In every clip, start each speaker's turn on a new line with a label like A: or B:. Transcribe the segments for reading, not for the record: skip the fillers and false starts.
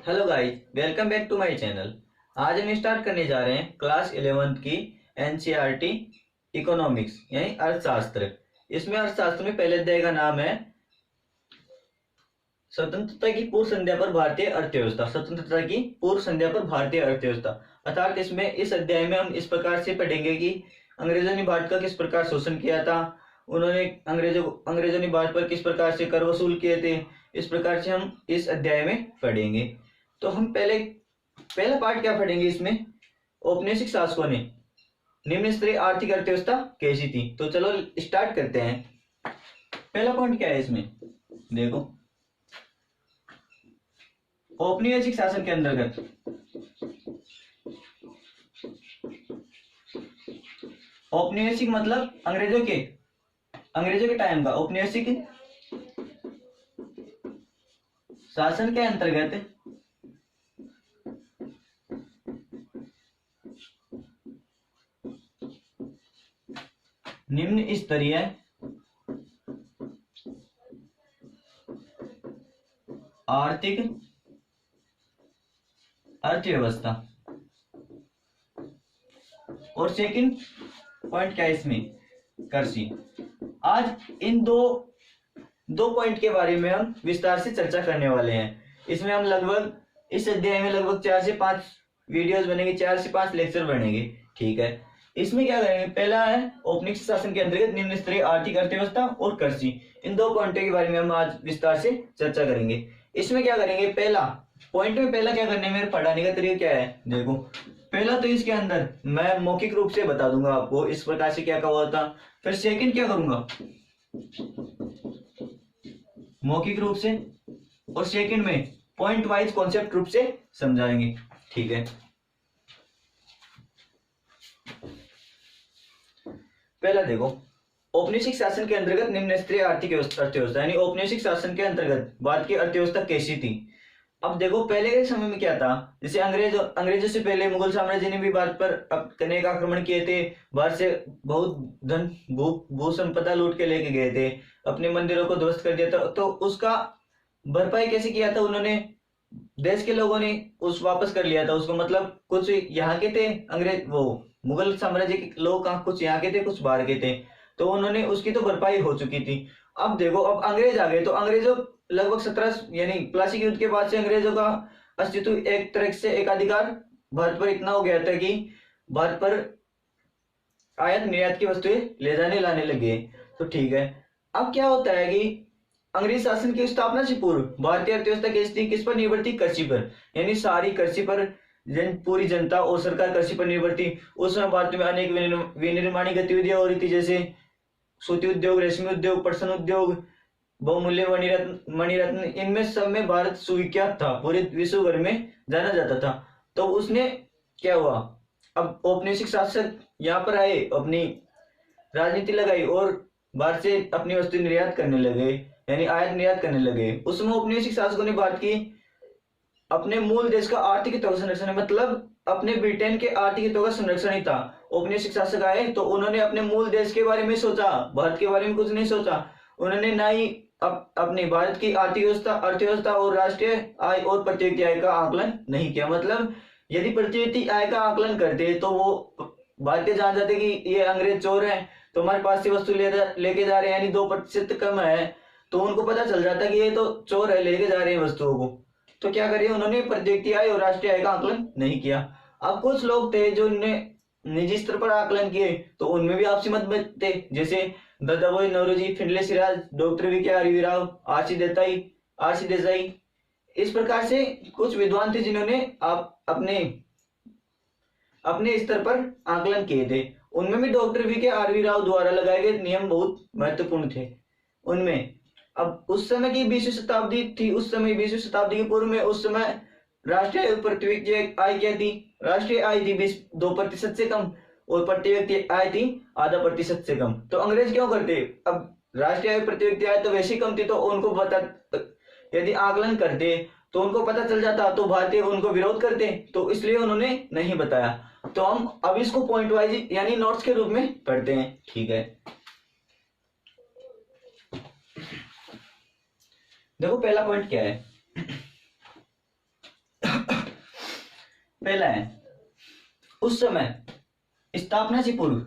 A: Hello guys, welcome back to my channel. आज हम start करने जा रहे हैं क्लास 11th की एनसीईआरटी इकोनॉमिक्स यानी अर्थशास्त्र। इसमें अर्थशास्त्र में पहले अध्याय का नाम है स्वतंत्रता की पूर्व संध्या पर भारतीय अर्थव्यवस्था। स्वतंत्रता की पूर्व संध्या पर भारतीय अर्थव्यवस्था अर्थात इसमें इस अध्याय में हम इस प्रकार से पढ़ेंगे कि अंग्रेजों ने भारत का किस प्रकार शोषण किया था, उन्होंने अंग्रेजों ने भारत पर किस प्रकार से कर वसूल किए थे। इस प्रकार से हम इस अध्याय में पढ़ेंगे। तो हम पहला पार्ट क्या पढ़ेंगे इसमें, औपनिवेशिक शासकों ने निम्न स्तरीय आर्थिक अर्थव्यवस्था कैसी थी। तो चलो स्टार्ट करते हैं। पहला पॉइंट क्या है इसमें, देखो औपनिवेशिक शासन के अंतर्गत औपनिवेशिक मतलब अंग्रेजों के टाइम का औपनिवेशिक शासन के अंतर्गत निम्न स्तरीय आर्थिक अर्थव्यवस्था। और सेकंड पॉइंट क्या है इसमें, कृषि। आज इन दो पॉइंट के बारे में हम विस्तार से चर्चा करने वाले हैं। इसमें हम लगभग इस अध्याय में लगभग 4 से 5 वीडियोस बनेंगे, 4 से 5 लेक्चर बनेंगे। ठीक है, इसमें क्या करेंगे, पहला है औपनिवेशिक शासन के अंतर्गत निम्न स्तरीय आर्थिक अर्थव्यवस्था और कृषि। इन दो पॉइंटों के बारे में हम आज विस्तार से चर्चा करेंगे। इसमें क्या करेंगे, पहला क्या करने में पढ़ाने का तरीका क्या है, देखो पहला तो इसके अंदर मैं मौखिक रूप से बता दूंगा आपको इस प्रकार से क्या क्या हुआ था। फिर सेकंड क्या करूंगा, मौखिक रूप से, और सेकंड में पॉइंट वाइज कॉन्सेप्ट रूप से समझाएंगे। ठीक है, पहला देखो औपनिवेशिक शासन के अंतर्गत निम्न स्तरीय आर्थिक अर्थव्यवस्था यानी औपनिवेशिक शासन के अंतर्गत भारत की अर्थव्यवस्था कैसी थी। अब देखो पहले के समय में क्या था, जैसे अंग्रेजों से पहले मुगल साम्राज्य ने भी भारत पर अनेक आक्रमण किए थे, भारत से बहुत धन भू संपदा लूट के लेके गए थे, अपने मंदिरों को ध्वस्त कर दिया था। तो उसका भरपाई कैसे किया था उन्होंने, देश के लोगों ने उस वापस कर लिया था उसको। मतलब कुछ यहाँ के थे अंग्रेज, वो मुगल साम्राज्य के लोग, कुछ यहाँ के थे कुछ बाहर के थे, तो उन्होंने उसकी तो भरपाई हो चुकी थी। अब देखो अब अंग्रेज आ गए, तो अंग्रेजों लगभग 17 यानी प्लासी युद्ध के बाद से अंग्रेजों का अस्तित्व एक तरह से एकाधिकार भारत पर इतना हो गया था कि भारत पर आयात निर्यात की वस्तुएं ले जाने लाने लगे। तो ठीक है, अब क्या होता है कि अंग्रेज शासन की स्थापना से पूर्व भारतीय अर्थव्यवस्था कैसी थी, किस पर निर्भर थी, कृषि पर। यानी सारी कृषि पर पूरी जनता और सरकार कृषि पर निर्भर थी। उस समय भारत में अनेक विनिर्माणी गतिविधियां हो रही थी, जैसे सूती उद्योग, रेशमी उद्योग, पटसन उद्योग, बहुमूल्य मणिरत्न, इनमें सब में भारत सुविख्यात था, पूरे विश्व भर में जाना जाता था। तो उसने क्या हुआ, अब औपनिवेशिक शासक यहाँ पर आए, अपनी राजनीति लगाई और भारत से अपनी वस्तु निर्यात करने लगे, यानी आयात निर्यात करने लगे। उसमें औपनिवेशिक शासकों ने भारत की अपने मूल देश का आर्थिक हितों का संरक्षण, मतलब अपने ब्रिटेन के आर्थिक हितों का संरक्षण ही था। औपनिवेशिक शासक आए तो उन्होंने अपने मूल देश के बारे में सोचा, भारत के बारे में कुछ नहीं सोचा। उन्होंने ना ही अपनी भारत की आर्थिक अर्थव्यवस्था और राष्ट्रीय आय और प्रत्येक आय का आकलन नहीं किया। मतलब यदि प्रत्येक आय का आकलन करते तो वो भारतीय जान जाते कि ये अंग्रेज चोर हैं, तो हमारे पास से वस्तु लेके जा रहे हैं, यानी 2% कम है, तो उनको पता चल जाता कि ये तो चोर है, लेके जा रहे हैं वस्तुओं को। तो क्या करिए, उन्होंने प्रत्येक आय और राष्ट्रीय आय का आकलन नहीं किया। अब कुछ लोग थे जो उन्होंने निजी स्तर पर आकलन किए, तो उनमें भी आपसी मतभेद थे, जैसे Dadabhai Naoroji, Findlay Shirras, doctor V K RV Rao, RC Desai. इस प्रकार से कुछ विद्वान थे जिन्होंने आप अपने स्तर पर आकलन किए थे। उनमें भी doctor V K RV Rao द्वारा लगाए गए नियम बहुत महत्वपूर्ण थे उनमें। अब उस समय की 20वीं शताब्दी थी, उस समय 20वीं शताब्दी के पूर्व में उस समय राष्ट्रीय आय प्रति व्यक्ति आय क्या थी, राष्ट्रीय आय थी 2% से कम, और प्रति व्यक्ति आय थी 0.5% से कम। तो अंग्रेज क्यों करते, अब राष्ट्रीय आय प्रति व्यक्ति आय तो वैसे कम थी, तो उनको पता, यदि आकलन करते तो उनको पता चल जाता, तो भारतीय उनको विरोध करते, तो इसलिए उन्होंने नहीं बताया। तो हम अब इसको पॉइंट वाइज यानी नोट्स के रूप में पढ़ते हैं। ठीक है, देखो पहला पॉइंट क्या है, पहला है उस समय स्थापना से पूर्व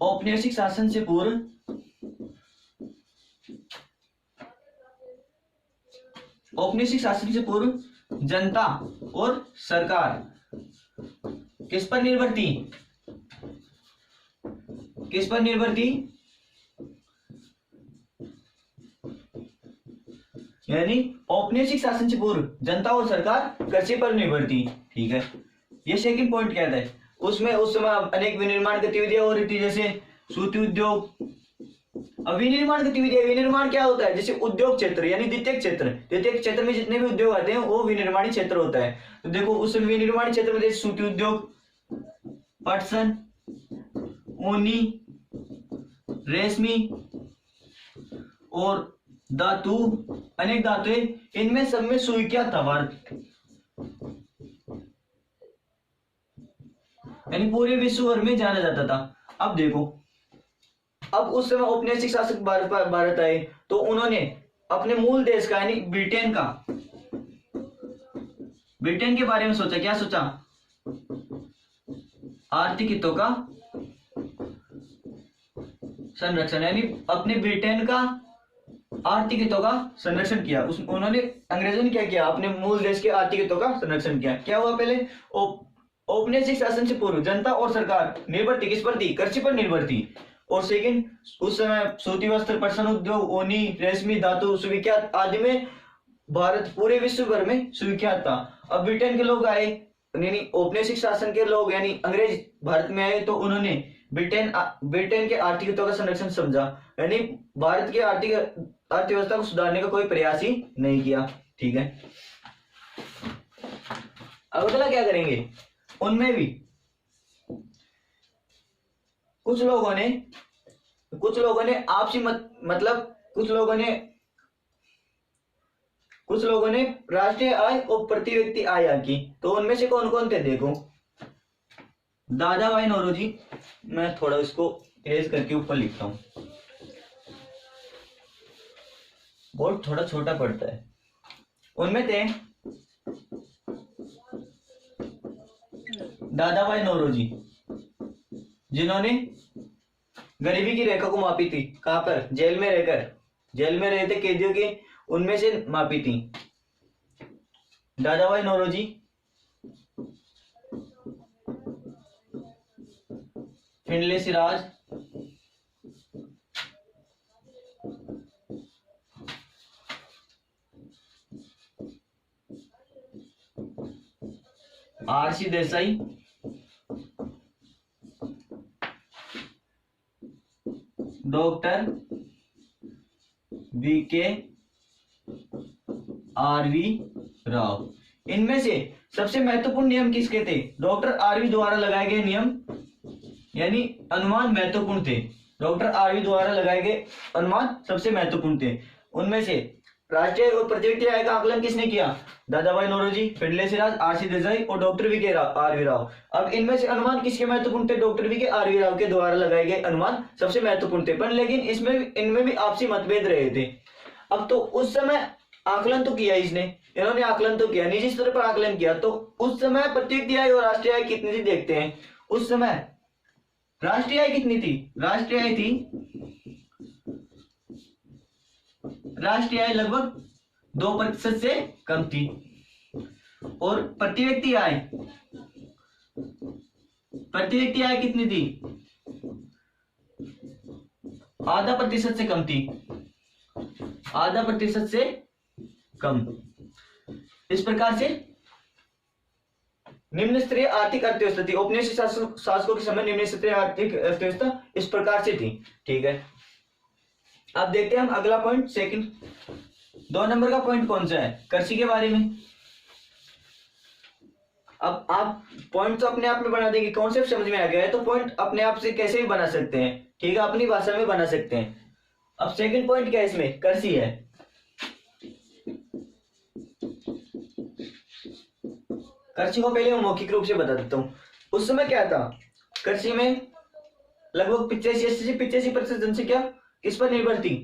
A: औपनिवेशिक शासन से पूर्व औपनिवेशिक शासन से पूर्व जनता और सरकार किस पर निर्भर थी? किस पर निर्भर थी? यानी औपनिवेशिक शासन से पूर्व जनता और सरकार कृषि पर निर्भर थी। ठीक है, ये सेकंड पॉइंट कहता है उसमें उस समय अनेक विनिर्माण गतिविधियां हो रही थी, जैसे सूती उद्योग। अब विनिर्माण गतिविधियां, विनिर्माण क्या होता है? जैसे उद्योग क्षेत्र यानी द्वितीयक क्षेत्र, द्वितीयक क्षेत्र में जितने भी उद्योग आते हैं वो विनिर्माणी क्षेत्र होता है। तो देखो उस विनिर्माण क्षेत्र में जैसे सूती उद्योग, पटसन, ऊनी, रेशमी और धातु, अनेक धातुएं, इनमें सब में सुई क्या था? भारत यानी पूरे विश्व भर में जाना जाता था। अब देखो, अब उस समय औपनिवेशिक शासक भारत आए तो उन्होंने अपने मूल देश का यानी ब्रिटेन के बारे में सोचा। क्या सोचा? आर्थिक हितों का संरक्षण, यानी अपने ब्रिटेन का आर्थिक हितों का संरक्षण किया। उन्होंने, अंग्रेजों ने क्या किया? अपने मूल देश के आर्थिक हितों का संरक्षण किया। क्या हुआ? पहले औपनिवेशिक शासन से पूर्व जनता और सरकार निर्भर थी किस पर थी? कृषि पर निर्भर थी। और सेकंड, उस समय सूती वस्त्र, पटसन उद्योग, ऊनी, रेशमी, धातु, सुविख्यात आदि में भारत पूरे विश्व भर में सुविख्यात था। अब ब्रिटेन के लोग आए, यानी औपनिवेशिक शासन के लोग यानी अंग्रेज भारत में आए तो उन्होंने ब्रिटेन के आर्थिक हितों का संरक्षण समझा, यानी भारत की आर्थिक अर्थव्यवस्था को सुधारने का कोई प्रयास ही नहीं किया। ठीक है, अब अगला क्या करेंगे? उनमें भी कुछ लोगों ने आपसी कुछ लोगों ने राष्ट्रीय आय और प्रति व्यक्ति आय की। तो उनमें से कौन कौन थे? देखो, दादा भाई नौरोजी, मैं थोड़ा इसको इरेज करके ऊपर लिखता हूं, बोर्ड थोड़ा छोटा पड़ता है। उनमें थे दादा भाई नौरोजी, जिन्होंने गरीबी की रेखा को मापी थी। कहां पर? जेल में रहे थे कैदियों के, उनमें से मापी थी Dadabhai Naoroji, Findlay Shirras, RC Desai, doctor VK RV Rao. इनमें से सबसे महत्वपूर्ण नियम किसके थे? डॉक्टर आरवी द्वारा लगाए गए नियम यानी अनुमान महत्वपूर्ण थे। डॉक्टर आरवी द्वारा लगाए गए अनुमान सबसे महत्वपूर्ण थे। उनमें से राष्ट्रीय और प्रति व्यक्ति आय का आकलन किसने किया? दादा भाई Naoroji, Findlay Shirras, RC Desai और डॉक्टर वीके आरवी राव। अब इनमें से अनुमान किसके महत्वपूर्ण थे? डॉक्टर वीके आरवी राव के द्वारा लगाए गए अनुमान सबसे महत्वपूर्ण थे, पर लेकिन इनमें भी आपसी मतभेद रहे थे। अब तो उस समय आकलन तो किया इन्होंने आकलन तो किया, निजी स्तर पर आकलन किया। तो उस समय प्रति व्यक्ति आय और राष्ट्रीय आय कितनी थी देखते हैं। उस समय राष्ट्रीय आय कितनी थी? राष्ट्रीय आय लगभग 2% से कम थी। और प्रति व्यक्ति आय कितनी थी? 0.5% से कम थी, 0.5% से कम। इस प्रकार से निम्न स्तरीय आर्थिक अर्थव्यवस्था थी। औपनिवेशिक शासकों के समय निम्न स्तरीय आर्थिक अर्थव्यवस्था इस प्रकार से थी। ठीक है, अब देखते हैं हम अगला पॉइंट, सेकंड 2 नंबर का पॉइंट कौन सा है? कृषि के बारे में। अब आप पॉइंट तो अपने आप में बना देंगे, कॉन्सेप्ट समझ में आ गया है तो पॉइंट अपने आप से कैसे भी बना सकते हैं। ठीक है, अपनी भाषा में बना सकते हैं। अब सेकंड पॉइंट क्या है इसमें? कृषि है। कृषि को पहले मैं मौखिक रूप से बता देता हूं। उस समय क्या था? कृषि में लगभग 85 से 85% जनसंख्या किस पर निर्भर थी?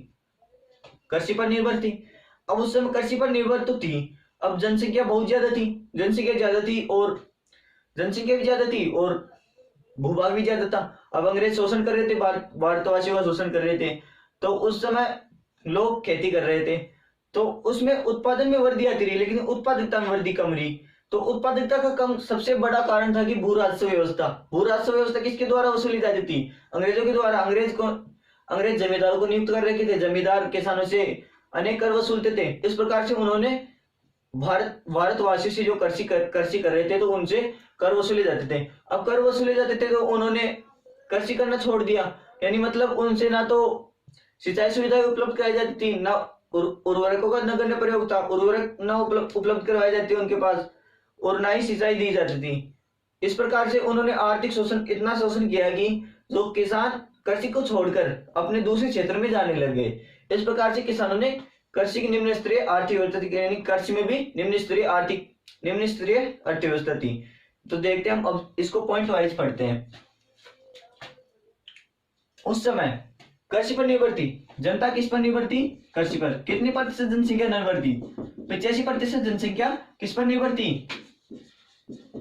A: कृषि पर निर्भर थी। अब उस समय कृषि पर निर्भर तो थी, अब जनसंख्या बहुत ज्यादा थी, जनसंख्या भी ज्यादा थी और भूभाग भी ज्यादा था। अब अंग्रेज शोषण कर रहे थे, भारतवासियों का शोषण कर रहे थे। तो उस समय लोग खेती कर रहे थे, तो उसमें उत्पादन में वृद्धि आती रही, लेकिन उत्पादकता में वृद्धि कम रही। तो उत्पादकता का कम सबसे बड़ा कारण था कि भू राजस्व व्यवस्था। भू राजस्व व्यवस्था किसके द्वारा वसूली जाती थी? अंग्रेजों के द्वारा। अंग्रेज जमींदारों को नियुक्त कर रखे थे, जमींदार किसानों से अनेक कर वसूलते थे। इस प्रकार से उन्होंने भारतवासियों से जो कृषि कर रहे थे, तो उनसे कर वसूले जाते थे। अब कर वसूले जाते थे तो उन्होंने कृषि करना छोड़ दिया, यानी मतलब उनसे ना तो सिंचाई सुविधाएं उपलब्ध कराई जाती थी, ना उर्वरकों का नगण्य प्रयोग था, उर्वरक न उपलब्ध करवाए जाते उनके पास, और ना ही सिंचाई दी जाती थी। इस प्रकार से उन्होंने आर्थिक शोषण, इतना शोषण किया कि जो किसान कृषि को छोड़कर अपने दूसरे क्षेत्र में जाने लग गए। इस प्रकार से किसानों ने कृषि की निम्न स्तरीय आर्थिक व्यवस्था, यानी कृषि में भी निम्न स्तरीय अर्थव्यवस्था थी। तो देखते हैं हम, अब इसको पॉइंट वाइज पढ़ते हैं। उस समय कृषि पर निर्भर थी जनता, किस पर निर्भर थी? कृषि पर। कितनी प्रतिशत जनसंख्या निर्भर थी? 85% जनसंख्या किस पर निर्भर थी?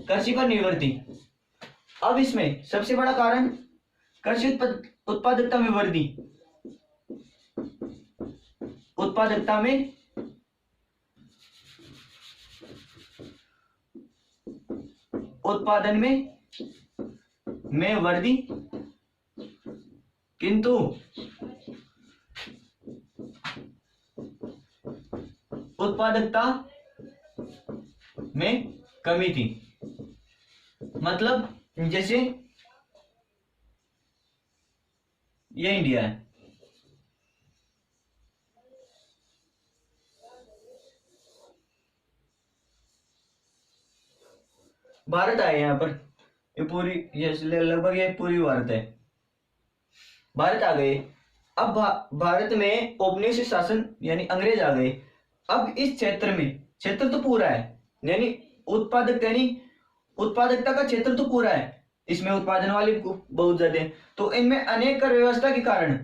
A: कृषि पर निर्भर थी। अब इसमें सबसे बड़ा कारण कृषि उत्पादकता में वृद्धि, उत्पादकता में उत्पादन में वृद्धि, किंतु उत्पादकता में कमी थी। मतलब जैसे ये इंडिया है, भारत आए यहाँ पर, ये पूरी, ये लगभग ये पूरी भारत है, भारत आ गए। अब भारत में औपनिवेशिक शासन यानी अंग्रेज आ गए। अब इस क्षेत्र में, क्षेत्र तो पूरा है, यानी उत्पादकता का क्षेत्र तो पूरा है, इसमें उत्पादन वाले बहुत ज्यादा है। तो इनमें अनेक कर व्यवस्था के कारण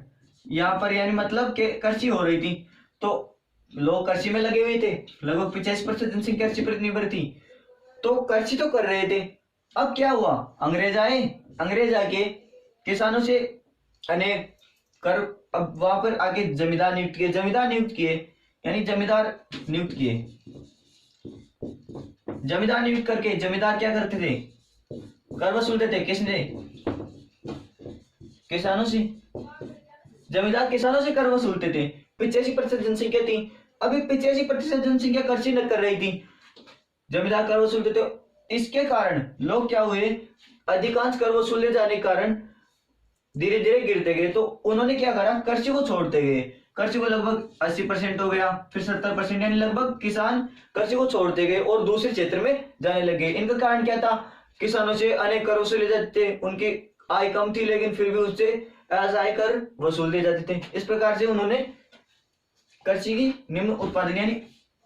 A: यहाँ पर, यानी मतलब के कृषि हो रही थी, तो लोग कृषि में लगे हुए थे, लगभग 85% जनसंख्या कृषि पर निर्भर थी। तो कृषि तो कर रहे थे। अब क्या हुआ? अंग्रेज आए, अंग्रेज आके किसानों से अनेक कर, अब वहां पर आगे जमींदार नियुक्त किए, यानी जमींदार नियुक्त करके जमींदार क्या करते थे? कर वसूलते थे। किसने? किसानों से। जमींदार किसानों से कर वसूलते थे। 85% जनसंख्या थी, अभी 85% जनसंख्या कृषि न कर रही थी, जमींदार कर वसूलते थे। इसके कारण लोग क्या हुए? अधिकांश कर वसूले जाने के कारण धीरे धीरे गिरते गए। तो उन्होंने क्या करा? कृषि को छोड़ते गए। कृषि को लगभग 80% हो गया, फिर 70%, यानी लगभग किसान कृषि को छोड़ते गए और दूसरे क्षेत्र में जाने लगे। इनका कारण क्या था? किसानों से अनेक कर वसूले जाते थे, उनकी आय कम थी लेकिन फिर भी उससे आय कर वसूल दिए जाते थे। इस प्रकार से उन्होंने कृषि की निम्न उत्पादन, यानी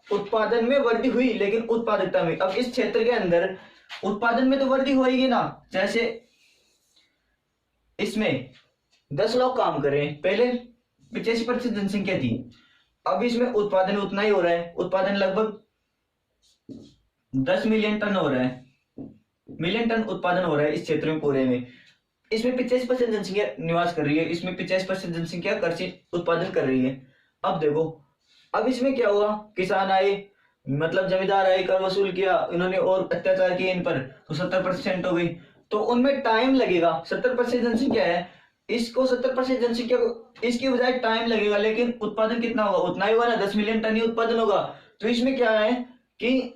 A: उत्पादन में वृद्धि हुई लेकिन उत्पादकता में। अब इस क्षेत्र के अंदर उत्पादन में तो वृद्धि होगी ना, जैसे इसमें 10 लोग काम कर रहे हैं, पहले 85% जनसंख्या थी, अब इसमें उत्पादन उतना ही हो रहा है, उत्पादन लगभग 10 मिलियन टन हो रहा है, मिलियन टन उत्पादन हो रहा है इस क्षेत्र में पूरे में। इसमें 85% जनसंख्या निवास कर रही है, इसमें 85% जनसंख्या कृषि उत्पादन कर रही है। अब देखो, अब इसमें क्या हुआ? किसान आए, मतलब जमींदार आए, कर वसूल किया इन्होंने और अत्याचार किए इन पर, तो 70% हो गई। तो उनमें टाइम लगेगा, 70% जनसंख्या है, इसको 70% जनसंख्या को इसकी बजाय टाइम लगेगा, लेकिन उत्पादन कितना होगा? उतना ही होगा ना, 10 मिलियन टन ही उत्पादन होगा। तो इसमें क्या है कि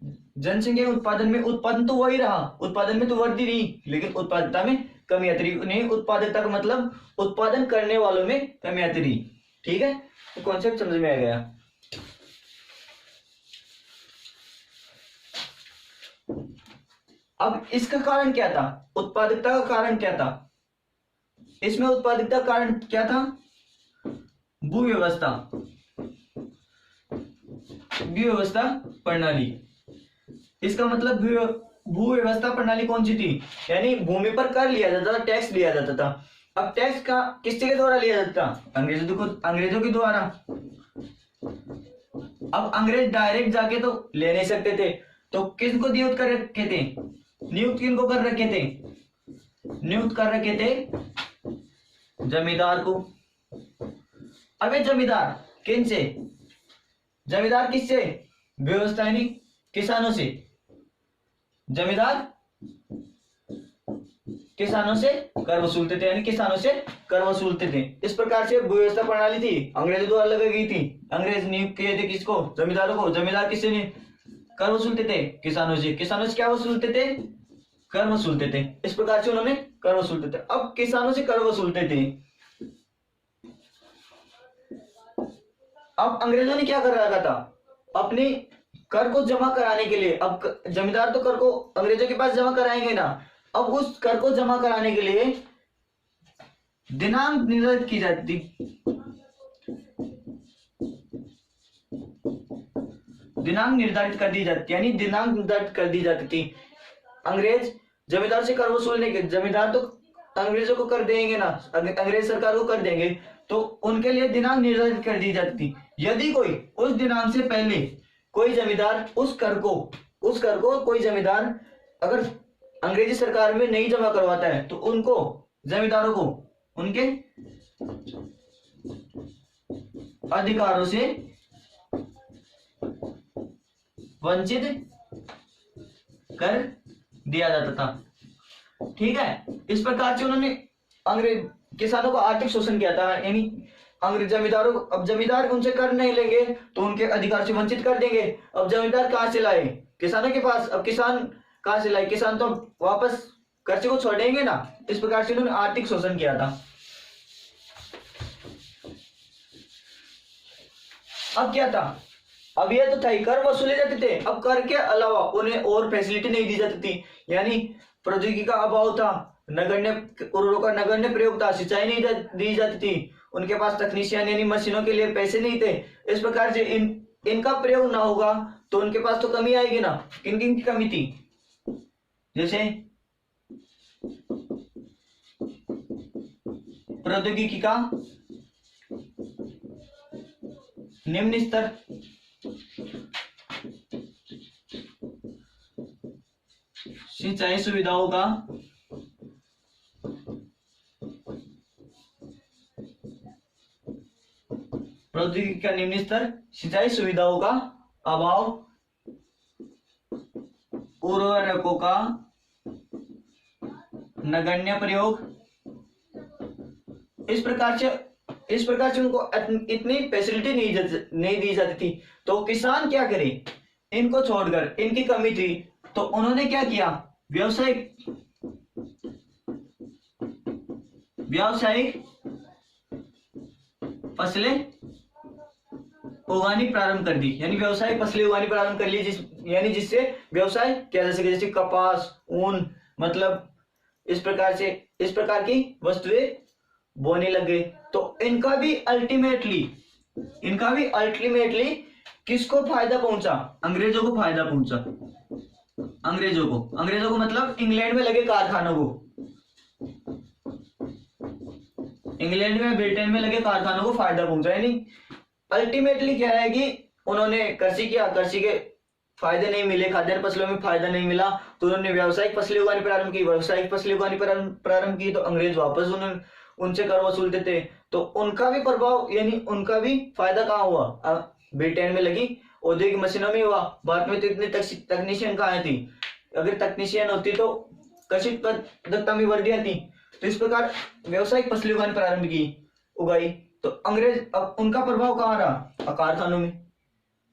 A: जनसंख्या उत्पादन में, उत्पादन तो वही रहा, उत्पादन में तो वृद्धि रही लेकिन उत्पादकता में कमी आती रही। नहीं, उत्पादकता का मतलब उत्पादन करने वालों में कमी आती रही। ठीक है, तो कॉन्सेप्ट समझ में आ गया। अब इसका कारण क्या था? उत्पादकता का कारण क्या था? इसमें उत्पादकता का कारण क्या था? भूव्यवस्था प्रणाली। इसका मतलब भू व्यवस्था प्रणाली कौन सी थी, यानी भूमि पर कर लिया जाता था, टैक्स लिया जाता था। अब टैक्स का किसके द्वारा लिया जाता था, अंग्रेजों के द्वारा। अब अंग्रेज डायरेक्ट जाके तो ले नहीं सकते थे, तो किसको नियुक्त कर रखे थे, नियुक्त किनको कर रखे थे, नियुक्त कर रखे थे जमींदार को। अब ये जमींदार किन से, जमींदार किससे, व्यवस्था यानी किसानों से। जमींदार किसानों से कर वसूलते थे, यानी किसानों से कर वसूलते थे। इस प्रकार से व्यवस्था प्रणाली थी, अंग्रेजों द्वारा लगाई गई थी। अंग्रेज नियुक्त किए थे किसको, जमींदारों को। जमींदार किससे कर वसूलते थे, किसानों से। किसानों से क्या वसूलते थे, कर वसूलते थे। इस प्रकार से उन्होंने कर वसूलते थे। अब किसानों से कर वसूलते थे, अब अंग्रेजों ने क्या कर रखा था, अपने कर को जमा कराने के लिए। अब जमींदार तो कर को अंग्रेजों के पास जमा कराएंगे ना, अब उस कर को जमा कराने के लिए दिनांक निर्धारित की जाती, दिनांक निर्धारित कर दी जाती, यानी दिनांक निर्धारित कर दी जाती थी। अंग्रेज जमींदार से कर वसूलने के, जमींदार तो अंग्रेजों को कर देंगे ना, अंग्रेज सरकार को कर देंगे, तो उनके लिए दिनांक निर्धारित कर दी जाती थी। यदि कोई उस दिनांक से पहले कोई जमींदार उस कर को कोई जमींदार अगर अंग्रेजी सरकार में नहीं जमा करवाता है, तो उनको, जमींदारों को उनके अधिकारों से वंचित कर दिया जाता था। ठीक है, इस प्रकार से उन्होंने अंग्रेज किसानों को आर्थिक शोषण किया था, यानी अंग्रेज जमींदारों, अब जमींदार उनसे कर नहीं लेंगे तो उनके अधिकार से वंचित कर देंगे। अब जमींदार कहां से लाए, किसानों के पास। अब किसान कहां से लाए, किसान तो वापस कर्जे को छोड़ेंगे ना। इस प्रकार से उन्होंने आर्थिक शोषण किया था। अब क्या था, अब ये तो था कर वसूले जाते थे, अब कर के अलावा उन्हें और फैसिलिटी नहीं दी जाती थी, यानी प्रौद्योगिकी का अभाव था, नगण्य उर्वरकों का नगण्य प्रयोग था, सिंचाई नहीं दी जाती थी, उनके पास तकनीशियन यानी मशीनों के लिए पैसे नहीं थे। इस प्रकार से इनका प्रयोग ना होगा तो उनके पास तो कमी आएगी ना। किन किन की कमी थी, जैसे प्रौद्योगिकी का निम्न स्तर, सिंचाई सुविधाओं का प्रौद्योगिकी का निम्न स्तर, सिंचाई सुविधाओं का अभाव, उर्वरकों का नगण्य प्रयोग। इस प्रकार से उनको इतनी फैसिलिटी नहीं दी जाती थी। तो किसान क्या करे, इनको छोड़कर, इनकी कमी थी, तो उन्होंने क्या किया, व्यावसायिक फसलें उगानी प्रारंभ कर दी, यानी व्यवसायिक फसलें उगानी प्रारंभ कर ली, जिससे व्यवसाय किया जा सके, जैसे कपास, ऊन, मतलब इस प्रकार की वस्तुएं बोने लगे। तो इनका भी अल्टीमेटली किसको फायदा पहुंचा, अंग्रेजों को फायदा पहुंचा। अंग्रेजों को मतलब इंग्लैंड में लगे कारखानों को, इंग्लैंड में, ब्रिटेन में लगे कारखानों को फायदा पहुंचा। यानी अल्टीमेटली क्या है कि उन्होंने कृषि किया, कृषि के फायदे नहीं मिले, खाद्यान्न फसलों में फायदा नहीं मिला, तो उन्होंने व्यावसायिक फसलें उगानी प्रारंभ की। व्यावसायिक फसलें उगानी प्रारंभ की तो अंग्रेज वापस उनसे कर वसूलते थे। तो उनका भी प्रभाव, यानी उनका भी फायदा कहाँ हुआ, ब्रिटेन में लगी औद्योगिक मशीनों में हुआ। भारत में तो इतनी तकनीशियन कहाँ थी, अगर तकनीशियन होती तो कृषि उत्पादकता में वृद्धि आती। तो इस प्रकार व्यावसायिक फसलें उगानी प्रारंभ की, उगाई, तो अंग्रेज, अब उनका प्रभाव कहाँ रहा,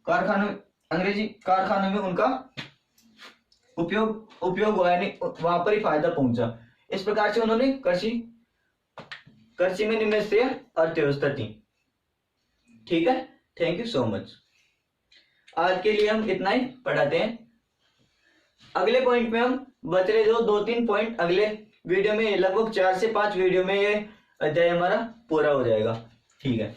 A: कारखानों, अंग्रेजी कारखानों में उनका उपयोग हुआ, यानी वहां पर ही फायदा पहुंचा। इस प्रकार से उन्होंने कृषि में निम्न स्तरीय अर्थव्यवस्था थी। ठीक है, थैंक यू सो मच। आज के लिए हम इतना ही पढ़ाते हैं। अगले पॉइंट में हम बच रहे जो 2-3 पॉइंट, अगले वीडियो में, लगभग 4 से 5 वीडियो में ये अध्याय हमारा पूरा हो जाएगा। ठीक है।